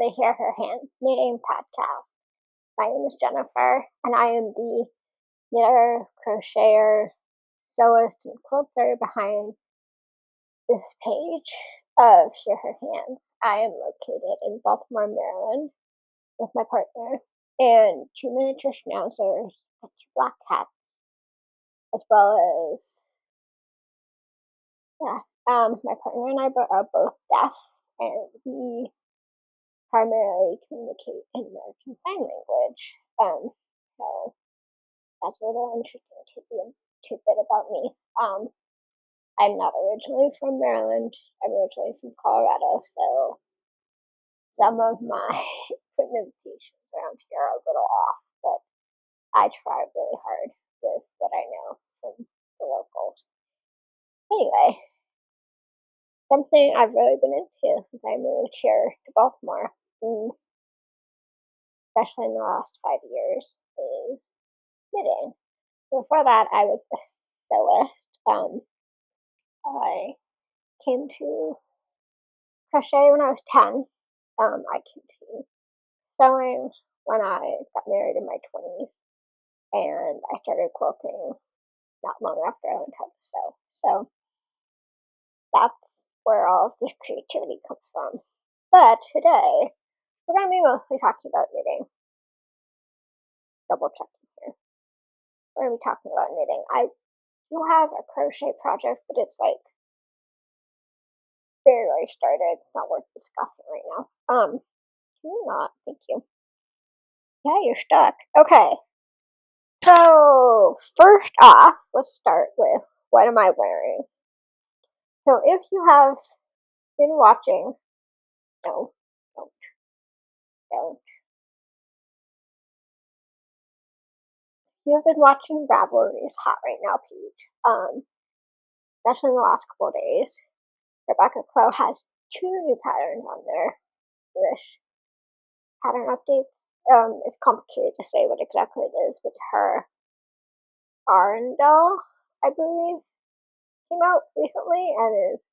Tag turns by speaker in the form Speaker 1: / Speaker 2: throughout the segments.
Speaker 1: the Hear Her Hands knitting podcast. My name is Jennifer, and I am the knitter, crocheter, sewist, and quilter behind this page of Hear Her Hands. I am located in Baltimore, Maryland, with my partner and two miniature schnauzers and two black cats, as well as my partner and I are both deaf, and we primarily communicate in American Sign Language. So that's a little interesting tidbit about me. I'm not originally from Maryland. I'm originally from Colorado, so some of my pronunciations around here are a little off, but I try really hard with what I know from the locals. Anyway, something I've really been into since I moved here to Baltimore, especially in the last 5 years, is knitting. Before that, I was a sewist. I came to crochet when I was 10. I came to sewing when I got married in my 20s, and I started quilting not long after I learned how to sew. So that's where all of the creativity comes from. But today, we're going to be mostly talking about knitting. Double checking here. We're going to be talking about knitting. I do have a crochet project, but it's like barely started. Not worth discussing right now. Can you not? Thank you. Yeah, you're stuck. Okay. So first off, let's start with what am I wearing? So if you have been watching, no, don't. You have been watching Ravelry's Hot Right Now page, especially in the last couple of days. Rebecca Clow has 2 new patterns on there. English pattern updates. It's complicated to say what exactly it is, but her Arundel, I believe, came out recently and is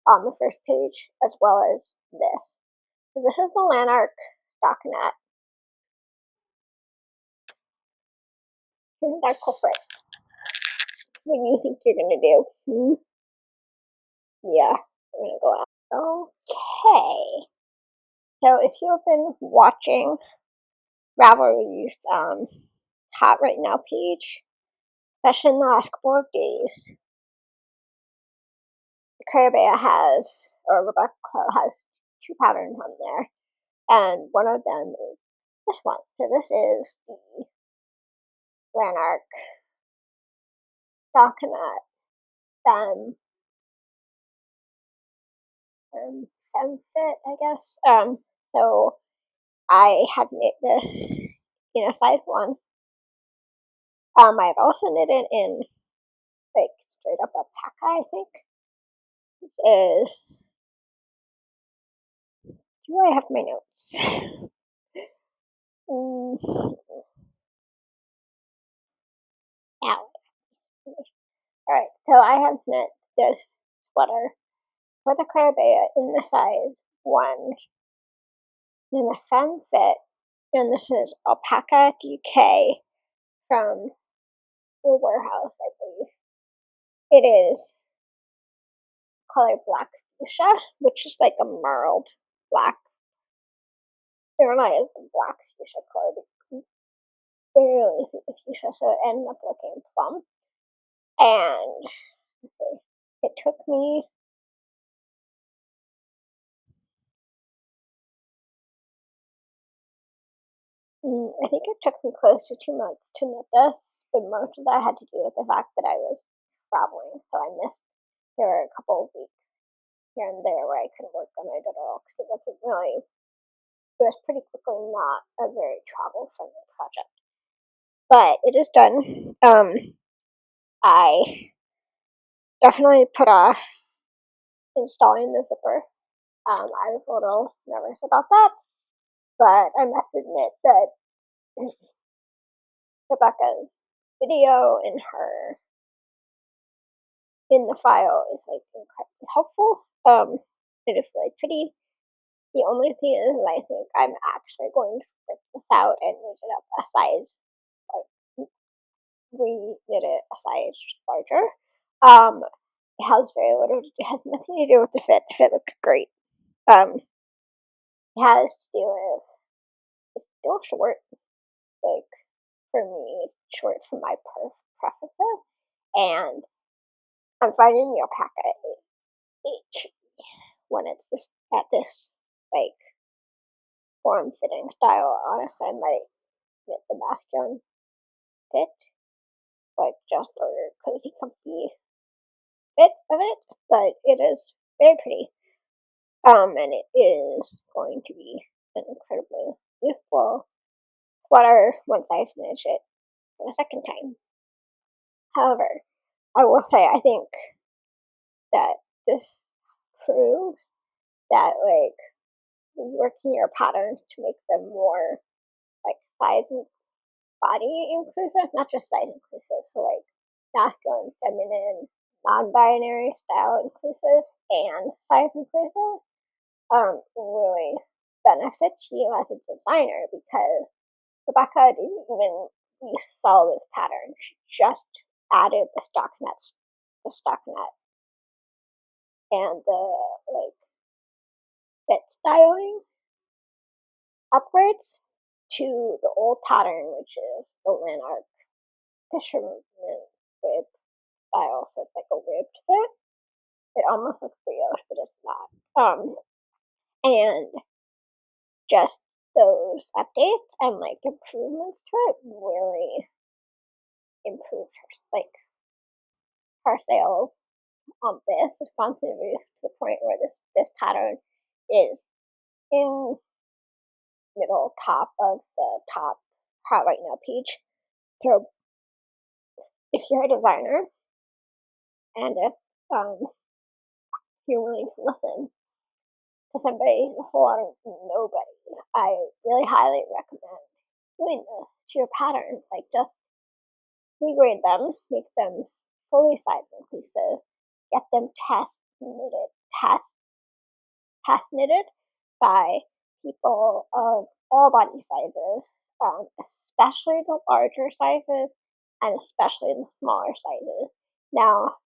Speaker 1: on the first page, as well as this. So this is the Lanark stockinette. Here's our culprit. What do you think you're gonna do? Yeah, we're gonna go out. Okay. So if you have been watching Ravelry's Hot Right Now page, especially in the last couple of days, Creabea has, or Rebecca Clow has 2 patterns on there, and one of them is this one. So this is the Lanark stockinette fit, I guess. So I have knit this in a size 1. I've also knit it in like straight up alpaca, I think. This is. Do I have my notes? Ow. Alright, so I have knit this sweater for the Creabea in the size 1 in the femme fit, and this is Alpaca DK from the warehouse, I believe. It is color Black-Fuchsia, which is like a marled black. It reminds me of black fuchsia color, but you barely see the fuchsia, so it ended up looking plum. And let's see, it took me I think it took me close to 2 months to knit this, but most of that had to do with the fact that I was traveling, so I missed. There were a couple of weeks here and there where I couldn't work on it at all, because it wasn't really. It was pretty quickly not a very travel-friendly project. But it is done. I definitely put off installing the zipper. I was a little nervous about that, but I must admit that Rebecca's video in the file is like incredibly helpful. It is really pretty. The only thing is I think I'm actually going to rip this out and knit it up a size, re-knit it a size larger. It has very little, it has nothing to do with the fit. The fit looks great. It has to do with, it's still short. Like, for me, it's short for my preferences. And I'm finding the alpaca is itchy when it's at this, like, form-fitting style. Honestly, I might get the masculine fit, like, just for cozy, comfy fit of it, but it is very pretty. And it is going to be an incredibly useful sweater once I finish it for the second time. However, I will say I think that this proves that, like, working your patterns to make them more, like, size and body inclusive, not just size inclusive, so, like, masculine, feminine, non-binary style inclusive, and size inclusive, really benefits you as a designer, because Rebecca didn't even sell this pattern. She just added the stockinette, and the, like, fit styling upgrades to the old pattern, which is the Lanark fisherman rib style. So it's like a ribbed fit. It almost looks brioche, but it's not. And just those updates and, like, improvements to it really improved her sales on this. It's gone to the point where this pattern is in middle top of the top hot right now page. So if you're a designer and if you're willing to listen to somebody who's a whole lot of nobody, I really highly recommend doing this to your patterns. Like, just regrade them, make them fully size inclusive, get them test knitted by people of all body sizes, especially the larger sizes and especially the smaller sizes. Now,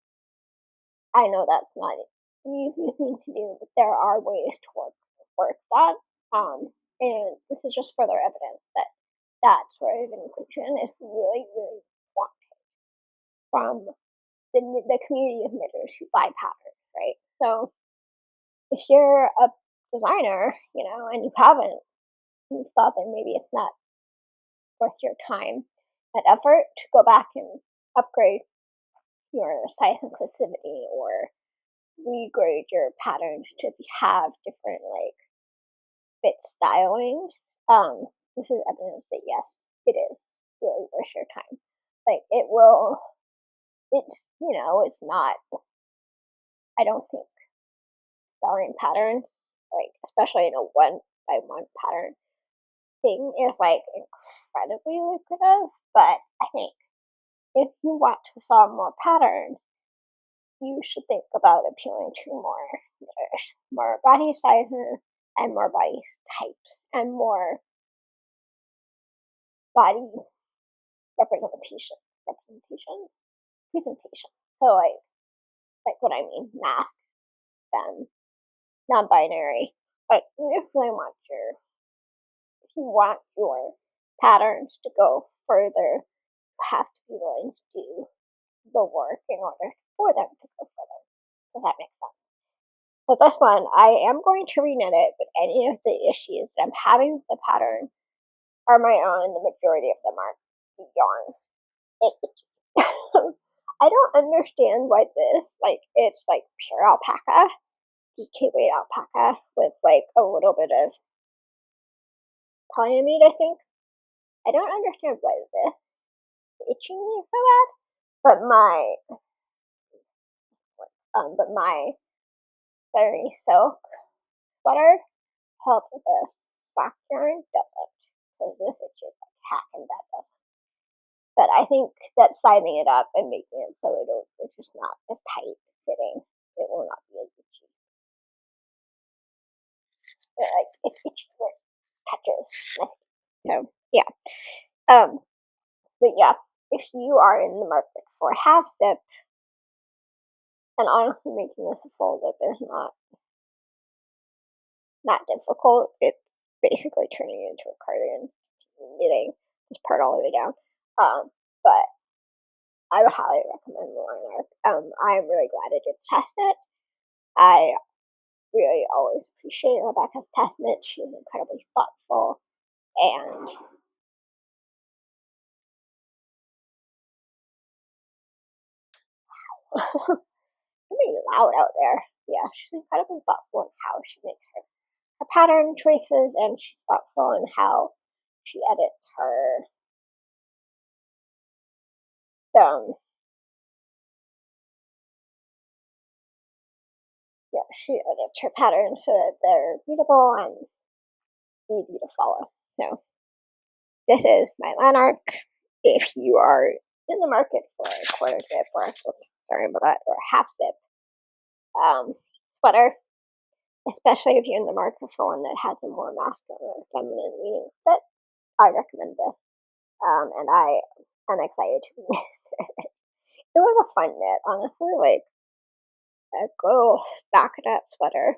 Speaker 1: I know that's not an easy thing to do, but there are ways to work that. And this is just further evidence that that sort of inclusion is really, really wanted from the community of knitters who buy patterns, right? So if you're a designer, and you thought that maybe it's not worth your time and effort to go back and upgrade your size inclusivity or regrade your patterns to have different, like, fit styling, this is evidence that yes, it is really worth your time. Like, it's not, I don't think selling patterns, like, especially in a one by one pattern thing, is, like, incredibly lucrative, but I think if you want to sell more patterns, you should think about appealing to more body sizes and more body types and more body presentation. So, like what I mean, math, non-binary. Like, if you want your patterns to go further, you have to be willing to do the work in order for them to go further. Does that make sense? So this one, I am going to reknit it, but any of the issues that I'm having with the pattern are my own. The majority of them are the yarn. I don't understand why it's like pure alpaca, DK weight alpaca with, like, a little bit of polyamide, I think. I don't understand why this is itching me so bad, but my fairy silk sweater held with a sock yarn doesn't, because this itches like heck and that doesn't. But I think that sizing it up and making it so it's just not as tight fitting, it will not be as itchy. like it itches where it touches. So yeah. But yeah, if you are in the market for a half zip, and honestly making this a full zip is not difficult. It's basically turning it into a cardigan, knitting this part all the way down. But I would highly recommend the Lanark. I'm really glad it did test knit. I really always appreciate Rebecca's test knit. She was incredibly thoughtful and really loud out there. Yeah, she's incredibly thoughtful in how she makes her pattern choices, and she's thoughtful in how she edits her she edits her patterns so that they're readable and easy to follow. So this is my Lanark. If you are in the market for a quarter zip or a half zip sweater, especially if you're in the market for one that has a more masculine or feminine leaning fit, I recommend this. And I'm excited to knit it. It was a fun knit, honestly. Like a little stockinette sweater.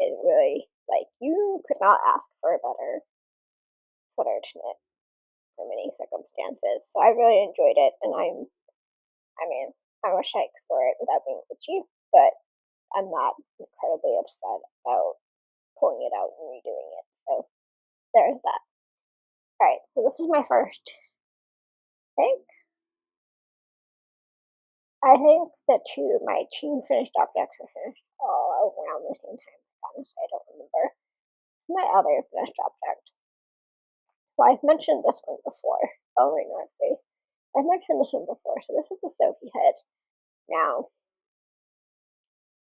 Speaker 1: It really, like, you could not ask for a better sweater to knit for many circumstances. So I really enjoyed it, and I wish I could wear it without being itchy, but I'm not incredibly upset about pulling it out and redoing it. So there's that. Alright, so this is my first thing. I think that my two finished objects were finished all around the same time. Honestly, I don't remember my other finished object. Well, I've mentioned this one before. Oh, wait, no, actually. I've mentioned this one before. So this is the Sophie head. Now,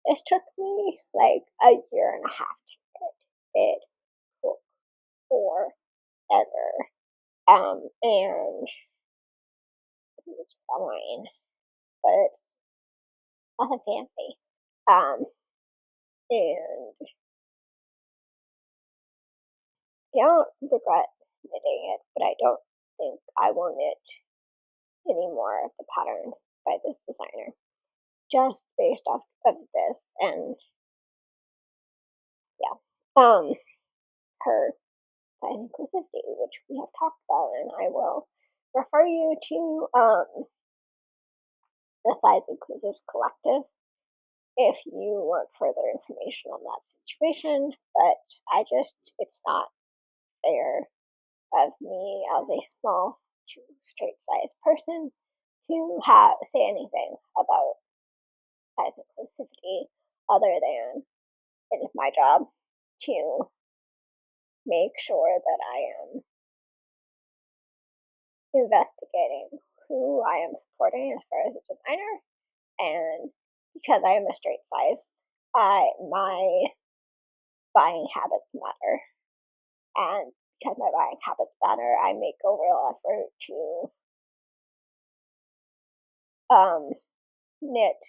Speaker 1: it took me like a year and a half to knit. It took forever. And it was fine, but it's nothing fancy. And I don't regret knitting it, but I don't think I will knit any more of the pattern by this designer. Just based off of this and yeah. Her inclusivity, which we have talked about, and I will refer you to the Size Inclusives Collective if you want further information on that situation. But it's not fair of me as a small to straight size person to say anything about size inclusivity other than it is my job to make sure that I am investigating who I am supporting as far as a designer, and because I am a straight size, my buying habits matter, and because my buying habits matter, I make a real effort to knit,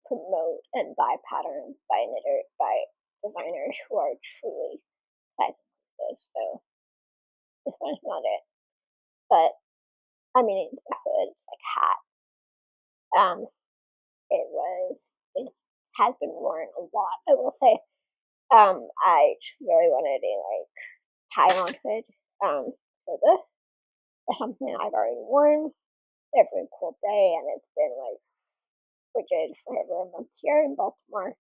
Speaker 1: promote, and buy patterns by designers who are truly size inclusive. So this one's not it, but I mean, the hood, it's like hat. It has been worn a lot, I will say. I really wanted a tie-on hood. So this is something I've already worn every cold day, and it's been frigid for over a month here in Baltimore,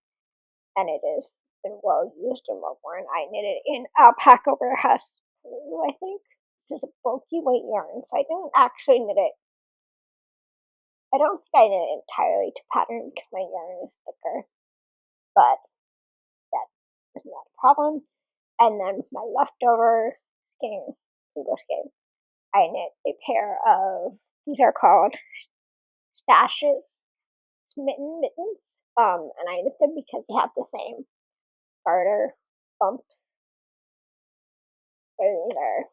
Speaker 1: and it has been well used and well worn. I knitted in Alpaca Pullu, I think, which is a bulky weight yarn, so I didn't actually knit it. I don't think I knit it entirely to pattern because my yarn is thicker, but that is not a problem. And then with my leftover skein, I knit a pair of, these are called stashes, mittens. And I knit them because they have the same garter bumps. So these are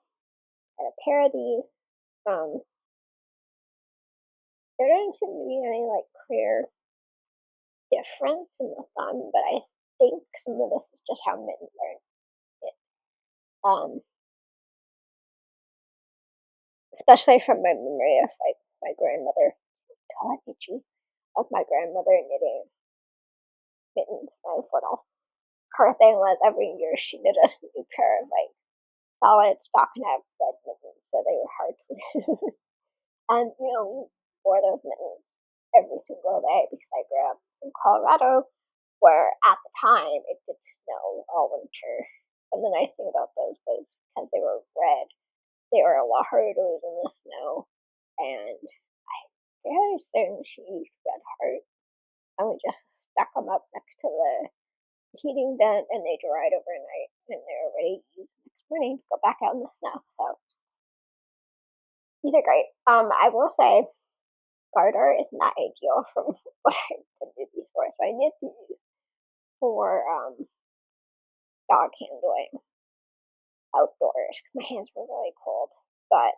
Speaker 1: a pair of these. There doesn't seem to be any clear difference in the thumb, but I think some of this is just how mittens are especially from my memory of like my grandmother, of my grandmother knitting mittens when I was little. Her thing was every year she knit us a new pair of like solid stockinette red mittens, so they were hard to lose. And we wore those mittens every single day because I grew up in Colorado, where at the time it did snow all winter. And the nice thing about those was because they were red, they were a lot harder to lose in the snow. And I very soon she used red heart, and we just stuck them up next to the heating vent, and they dried overnight, and they were ready to use the next morning to go back out in the snow. So these are great. I will say garter is not ideal from what I did these for. So I knit these for dog handling outdoors because my hands were really cold. But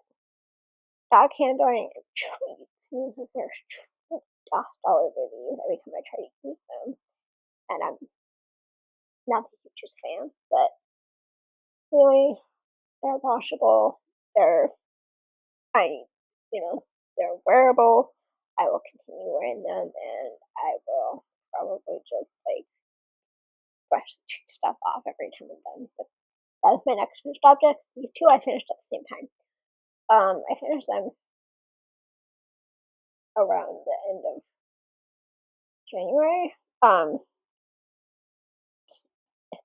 Speaker 1: dog handling and treats means that there's dust all over these every time I try to use them. And I'm not the hugest fan, but really, they're washable. They're they're wearable. I will continue wearing them, and I will probably just like brush the treat stuff off every time I'm done. But that is my next finished object. These two I finished at the same time. I finished them around the end of January.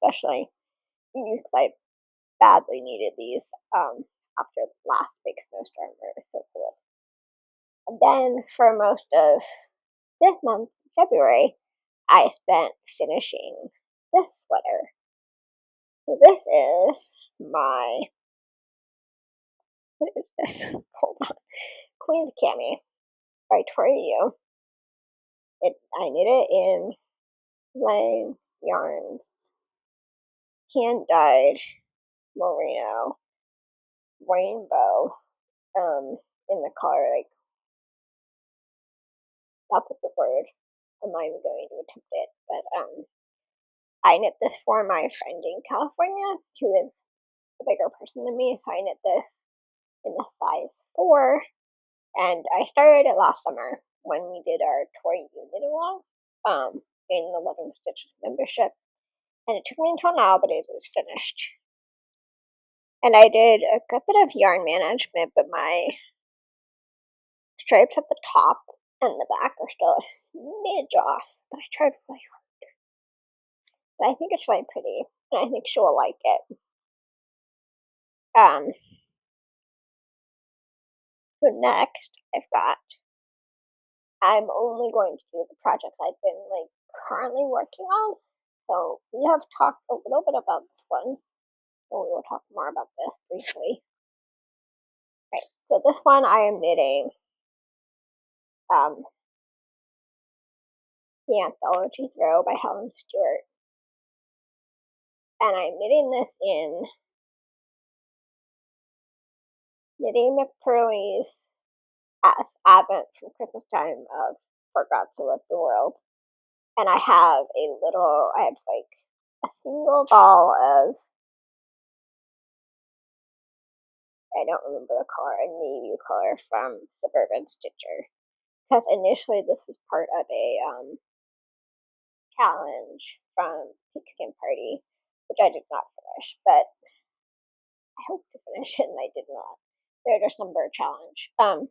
Speaker 1: Especially because I badly needed these after last big snowstorm where it was so cold. And then for most of this month, February, I spent finishing this sweater. So this is my, what is this? Hold on. Queen Cami by Tori. I knit it in Lang yarns, hand dyed Merino, rainbow, in the color, like, that's the word. I'm not even going to attempt it, but I knit this for my friend in California, who is a bigger person than me, so I knit this in the size 4, and I started it last summer when we did our Tori knit along, in the Loving Stitch membership, and it took me until now, but it was finished. And I did a good bit of yarn management, but my stripes at the top and the back are still a smidge off, but I tried really hard. But I think it's really pretty, and I think she will like it. So next, I'm only going to do the project I've been like currently working on. So we have talked a little bit about this one, so we will talk more about this briefly. Right, so this one I am knitting the Anthology Throw by Helen Stewart. And I'm knitting this in knitting McPurly's Advent from Christmas time of For God to Love the World. And I have like a single ball of, I don't remember the color, a navy color from Suburban Stitcher. Because initially this was part of a challenge from Pigskin Party, which I did not finish, but I hope to finish it and I did not. Their December challenge. But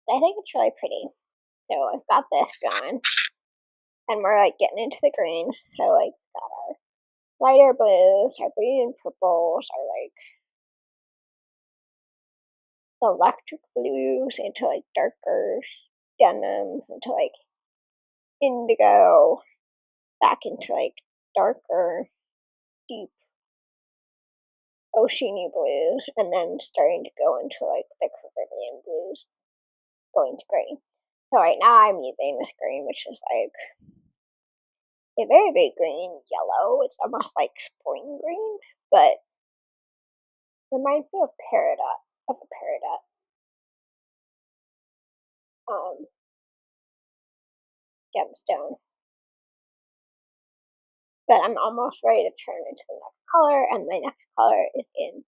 Speaker 1: I think it's really pretty. So I've got this going, and we're like getting into the green. So like got our lighter blues, our green and purples, our like electric blues into like darker denims, into like indigo, back into like darker, deep oceany blues, and then starting to go into like the Caribbean blues, going to green. So right now I'm using this green, which is like a very big green yellow. It's almost like spring green, but reminds me of a peridot gemstone. but I'm almost ready to turn into the next color, and my next color is in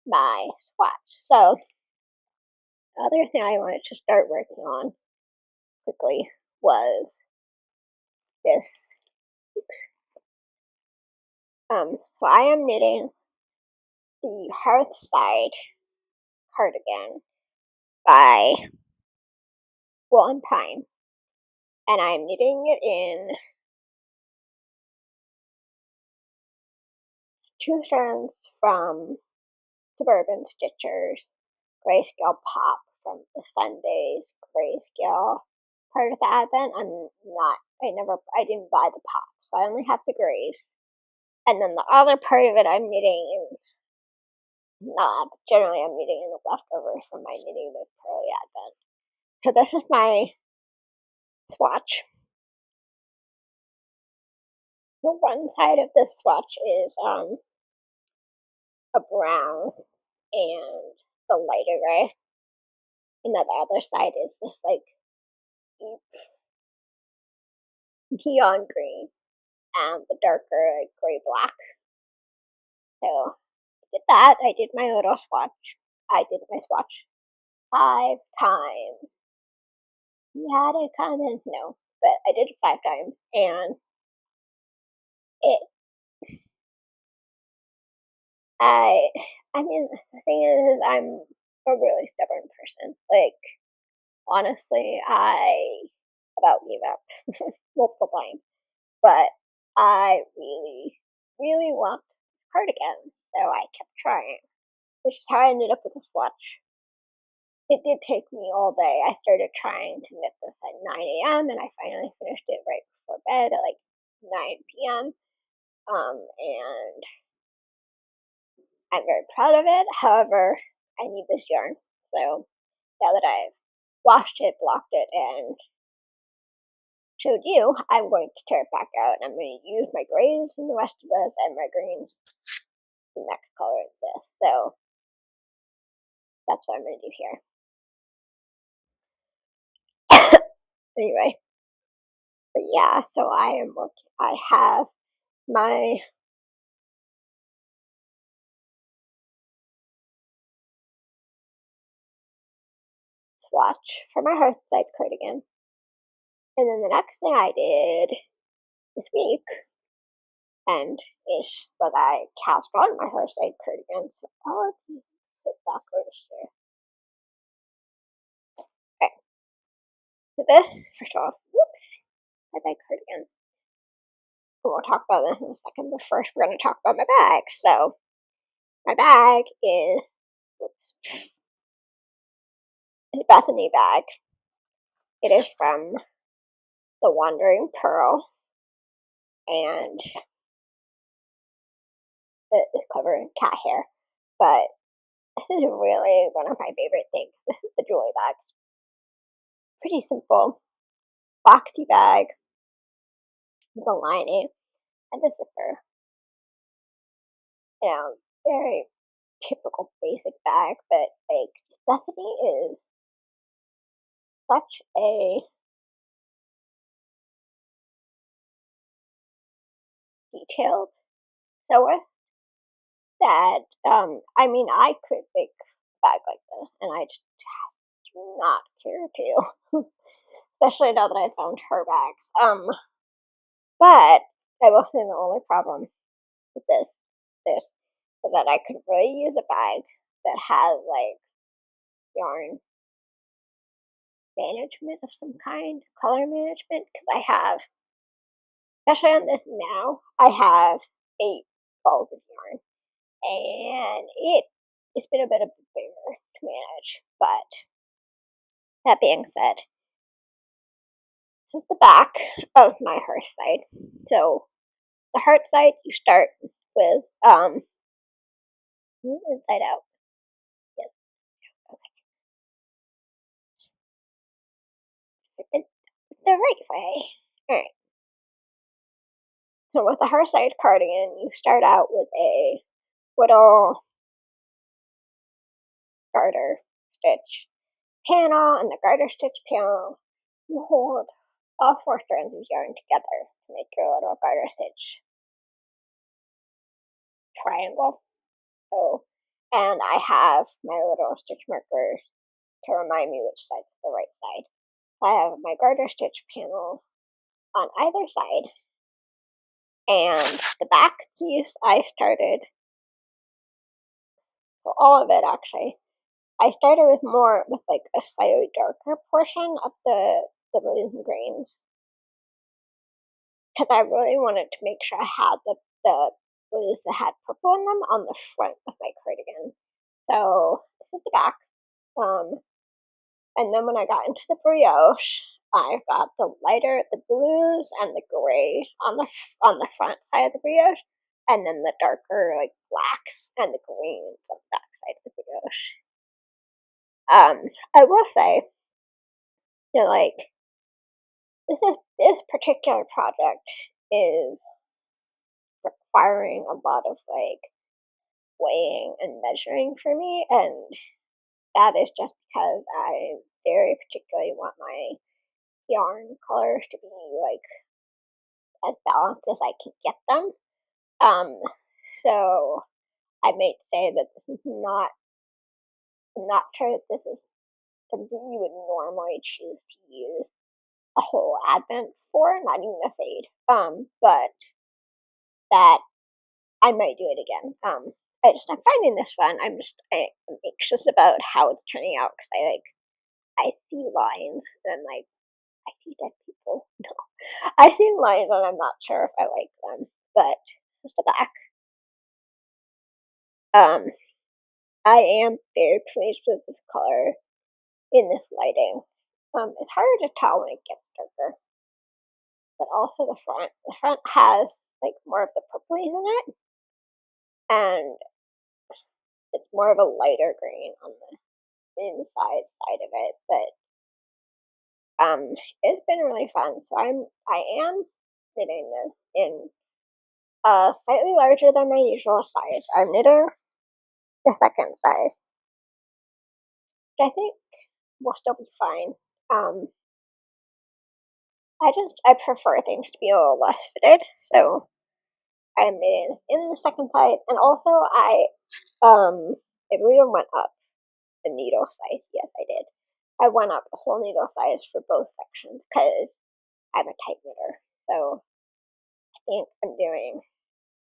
Speaker 1: my swatch. So the other thing I wanted to start working on quickly was this. So I am knitting the Hearthside cardigan by Wool and Pine, and I'm knitting it in 2 strands from Suburban Stitchers, Grayscale Pop from the Sundays Grayscale part of the Advent. I didn't buy the pop, so I only have the grays. And then the other part of it I'm knitting in, generally I'm knitting in the leftovers from my Knitting with Pearly Advent. So this is my swatch. The one side of this swatch is a brown and the lighter gray, and then the other side is this like deep neon green and the darker like gray black. So I did that. I did my little swatch. I did my swatch 5 times. You had a comment? No, but I did it 5 times, and it. I mean, the thing is, I'm a really stubborn person. Like, honestly, I about gave up multiple times, but I really, really want this cardigan, so I kept trying, which is how I ended up with this watch. It did take me all day. I started trying to knit this at 9 a.m. and I finally finished it right before bed at like 9 p.m. And I'm very proud of it. However, I need this yarn. So now that I've washed it, blocked it, and showed you, I'm going to tear it back out, and I'm going to use my grays in the rest of this and my greens the next color of this. So that's what I'm going to do here. Anyway, but yeah, so I have my swatch for my Hearthside cardigan. And then the next thing I did this week and ish was I cast on my Hearthside cardigan. So all of these put backwards there. Okay. So this, first off, whoops, my cardigan. We'll talk about this in a second, but first we're going to talk about my bag. So my bag is, a Bethany bag. It is from the Wandering Purl, and it's covered in cat hair, but this is really one of my favorite things. This is the jewelry bag. It's pretty simple. Boxy bag with a lining and a zipper. Very typical basic bag, but like Bethany is such a detailed sewer that I mean I could make a bag like this, and I just do not care to. Especially now that I found her bags. But I will say the only problem with this is that I could really use a bag that has like yarn management of some kind, color management, because I have, especially on this now, I have 8 balls of yarn, and it's been a bit of a bigger to manage. But that being said, this is the back of my Hearthside. So the Hearthside, you start with inside out. Yes. Okay. The right way. Alright. So with the Hearthside cardigan, you start out with a little garter stitch panel, and the garter stitch panel, you hold all 4 strands of yarn together to make your little garter stitch triangle. So, and I have my little stitch marker to remind me which side is the right side. I have my garter stitch panel on either side, and the back piece I started, so all of it actually, I started with like a slightly darker portion of the blues and greens, because I really wanted to make sure I had the blues that had purple in them on the front of my cardigan. So this is the back. And then when I got into the brioche, I got the blues and the gray on the front side of the brioche, and then the darker like blacks and the greens on the back side of the brioche. I will say, you know, like this particular project is requiring a lot of like weighing and measuring for me, and that is just because I very particularly want my yarn colors to be like as balanced as I can get them. So I might say that this is not, I'm not sure that this is something you would normally choose to use a whole advent for, not even a fade. But that I might do it again. I'm finding this fun. I'm anxious about how it's turning out, because I see lines and like I see dead people. No, I see lines and I'm not sure if I like them. But just the back. I am very pleased with this color in this lighting. It's harder to tell when it gets darker, but also the front. The front has like more of the purplies in it, and it's more of a lighter green on the inside side of it. But it's been really fun. So I am knitting this in slightly larger than my usual size. I'm knitting the second size, which I think will still be fine. I prefer things to be a little less fitted, so I made it in the second size, and also I believe I went up the needle size. Yes, I did. I went up the whole needle size for both sections because I'm a tight knitter. So I think I'm doing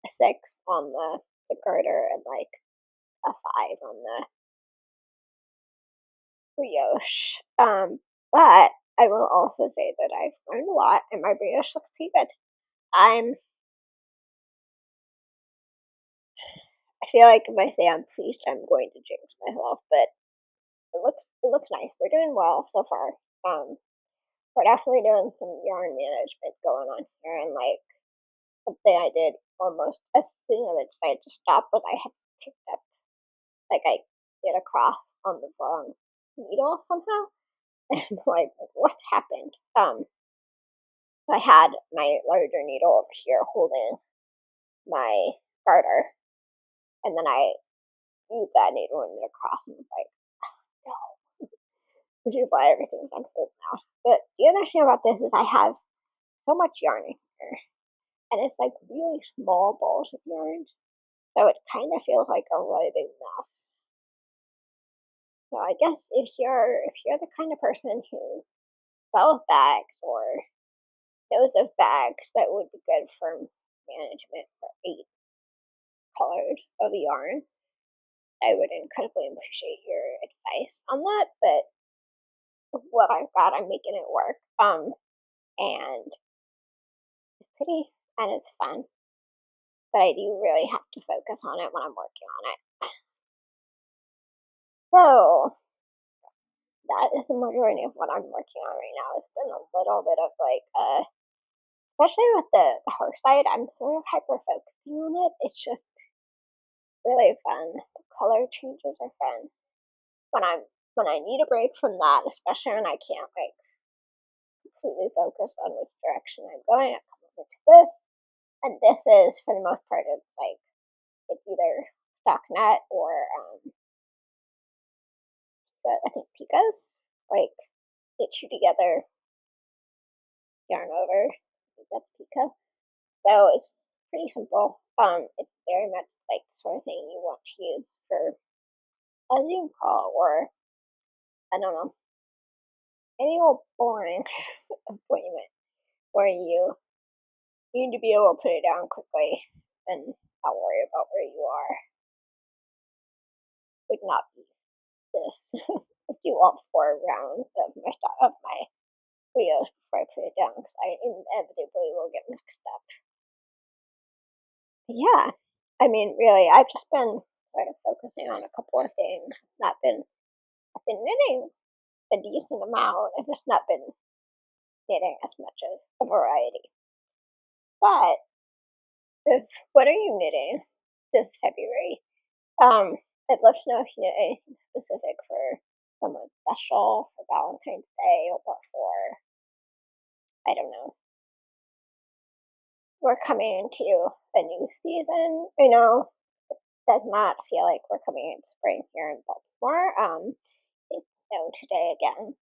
Speaker 1: a 6 on the garter and like a 5 on the brioche. But I will also say that I've learned a lot, and my brioche looks pretty good. I feel like if I say I'm pleased, I'm going to jinx myself, but it looks nice. We're doing well so far. We're definitely doing some yarn management going on here, and like something I did almost as soon as I decided to stop was I had picked up, like I did a cross on the wrong needle somehow, and like what happened? I had my larger needle over here holding my garter, and then I used that needle and did a cross, and was like, no. Which is why everything's on hold now. But the other thing about this is I have so much yarn in here, and it's like really small balls of yarn, so it kind of feels like a really big mess. So I guess if you're the kind of person who sells bags or knows of bags that would be good for management for 8 colors of yarn, I would incredibly appreciate your advice on that. But what I've got, I'm making it work. And it's pretty and it's fun, but I do really have to focus on it when I'm working on it. So that is the majority of what I'm working on right now. It's been a little bit of like, especially with the Hearthside, I'm sort of hyper focusing on it. It's just really fun. The color changes are fun. When I need a break from that, especially when I can't like completely focus on which direction I'm going, I come over to this. And this is, for the most part, it's either stockinette or I think pikas, like get you together, yarn over, that's Pico. So it's pretty simple. It's very much like the sort of thing you want to use for a Zoom call or, I don't know, any old boring appointment where you need to be able to put it down quickly and not worry about where you are. Would not be this. I do all 4 rounds of my videos before I put it down because I inevitably will get mixed up. But yeah, I mean, really, I've just been sort of focusing on a couple of things. I've been knitting a decent amount. I've just not been knitting as much as a variety. But what are you knitting this February? I'd love to know if you know anything specific for someone special for Valentine's Day or for, I don't know. We're coming into a new season. I know it does not feel like we're coming into spring here in Baltimore. It's snowed today again.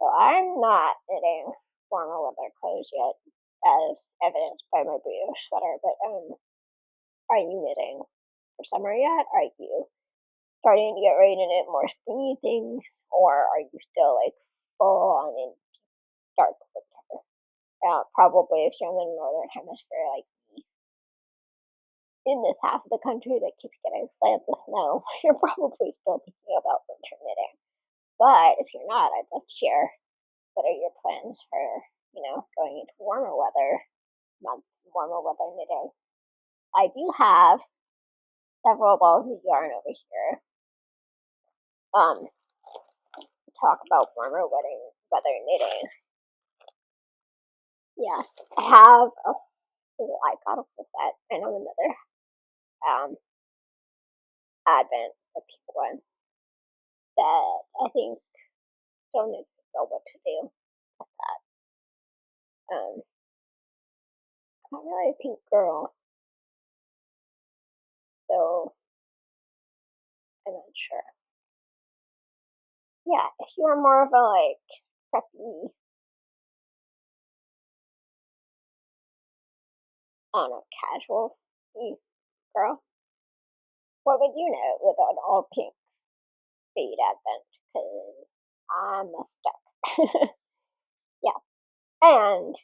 Speaker 1: So I'm not knitting warmer weather clothes yet, as evidenced by my British sweater. But are you knitting for summer yet? Are you starting to get ready to knit more springy things, or are you still like full on in dark winter? Probably if you're in the northern hemisphere, like me, in this half of the country that keeps getting slammed with snow, you're probably still thinking about winter knitting. But if you're not, I'd love to share what are your plans for, going into warmer weather knitting. I do have several balls of yarn over here. Talk about warmer weather knitting. Yeah, I have I got a full set and another Advent a pink one that I think still needs to know what to do with that. I'm not really a pink girl, so I'm not sure. Yeah, if you are more of a like preppy, I don't know, casual girl, what would you knit with an all pink fade Advent? Because I'm stuck. Yeah, and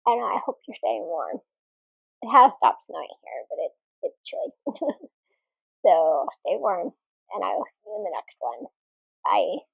Speaker 1: I don't know, I hope you're staying warm. It has stopped snowing here, but it's chilly. So stay warm, and I will see you in the next one. Bye.